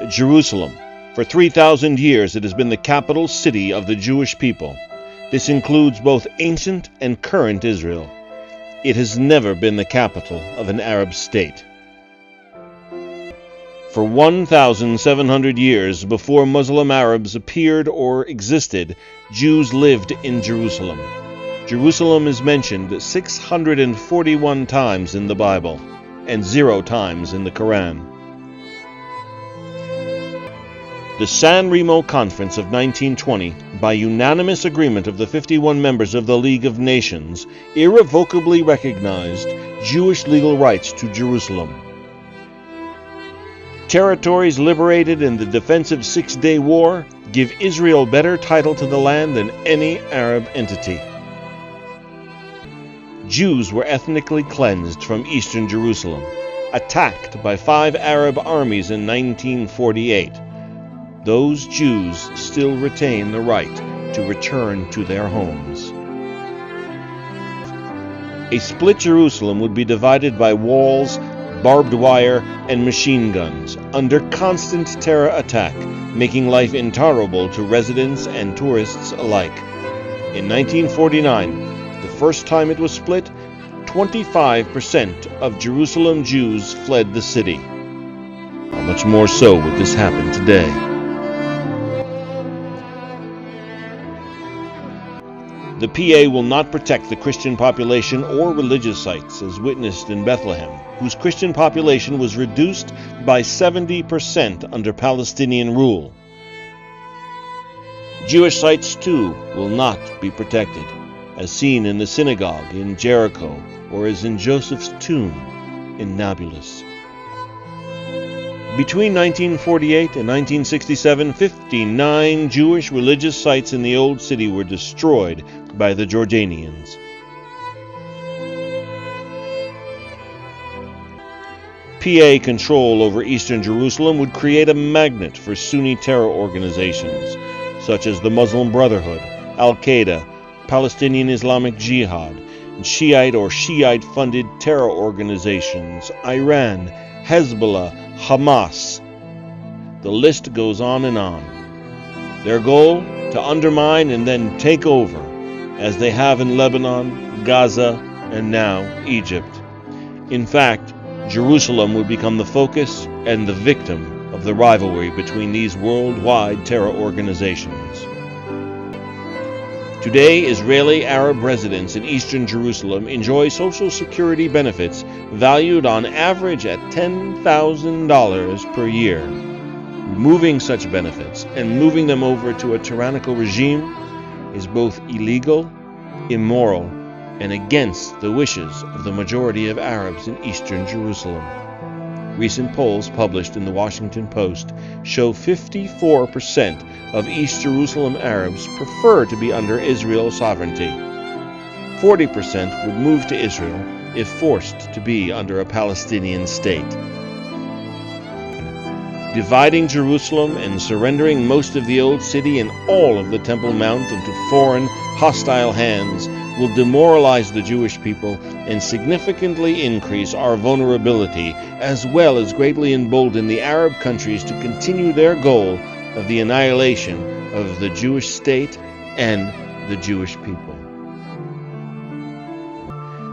Jerusalem. For 3,000 years it has been the capital city of the Jewish people. This includes both ancient and current Israel. It has never been the capital of an Arab state. For 1,700 years before Muslim Arabs appeared or existed, Jews lived in Jerusalem. Jerusalem is mentioned 641 times in the Bible and 0 times in the Quran. The San Remo Conference of 1920, by unanimous agreement of the 51 members of the League of Nations, irrevocably recognized Jewish legal rights to Jerusalem. Territories liberated in the defensive Six-Day War give Israel better title to the land than any Arab entity. Jews were ethnically cleansed from eastern Jerusalem, attacked by 5 Arab armies in 1948. Those Jews still retain the right to return to their homes. A split Jerusalem would be divided by walls, barbed wire, and machine guns, under constant terror attack, making life intolerable to residents and tourists alike. In 1949, the first time it was split, 25% of Jerusalem Jews fled the city. How much more so would this happen today? The PA will not protect the Christian population or religious sites, as witnessed in Bethlehem, whose Christian population was reduced by 70% under Palestinian rule. Jewish sites, too, will not be protected, as seen in the synagogue in Jericho or as in Joseph's tomb in Nablus. Between 1948 and 1967, 59 Jewish religious sites in the Old City were destroyed by the Jordanians. PA control over eastern Jerusalem would create a magnet for Sunni terror organizations, such as the Muslim Brotherhood, Al-Qaeda, Palestinian Islamic Jihad, and Shiite or Shiite-funded terror organizations, Iran, Hezbollah, Hamas. The list goes on and on. Their goal? To undermine and then take over, as they have in Lebanon, Gaza, and now Egypt. In fact, Jerusalem would become the focus and the victim of the rivalry between these worldwide terror organizations. Today, Israeli Arab residents in eastern Jerusalem enjoy Social Security benefits valued on average at $10,000 per year. Removing such benefits and moving them over to a tyrannical regime is both illegal, immoral, and against the wishes of the majority of Arabs in eastern Jerusalem. Recent polls published in the Washington Post show 54% of East Jerusalem Arabs prefer to be under Israel's sovereignty. 40% would move to Israel if forced to be under a Palestinian state. Dividing Jerusalem and surrendering most of the Old City and all of the Temple Mount into foreign, hostile hands will demoralize the Jewish people and significantly increase our vulnerability, as well as greatly embolden the Arab countries to continue their goal of the annihilation of the Jewish state and the Jewish people.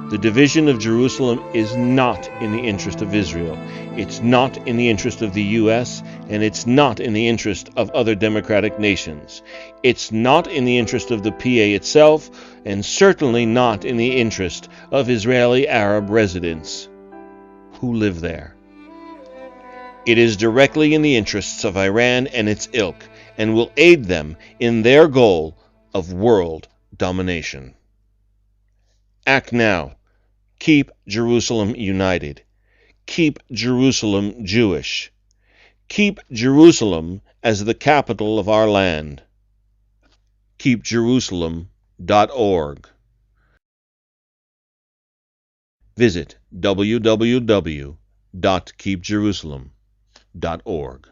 The division of Jerusalem is not in the interest of Israel. It's not in the interest of the U.S., and it's not in the interest of other democratic nations. It's not in the interest of the PA itself, and certainly not in the interest of Israeli Arab residents who live there. It is directly in the interests of Iran and its ilk, and will aid them in their goal of world domination. Act now. Keep Jerusalem united. Keep Jerusalem Jewish. Keep Jerusalem as the capital of our land. KeepJerusalem.org. Visit www.keepjerusalem.org.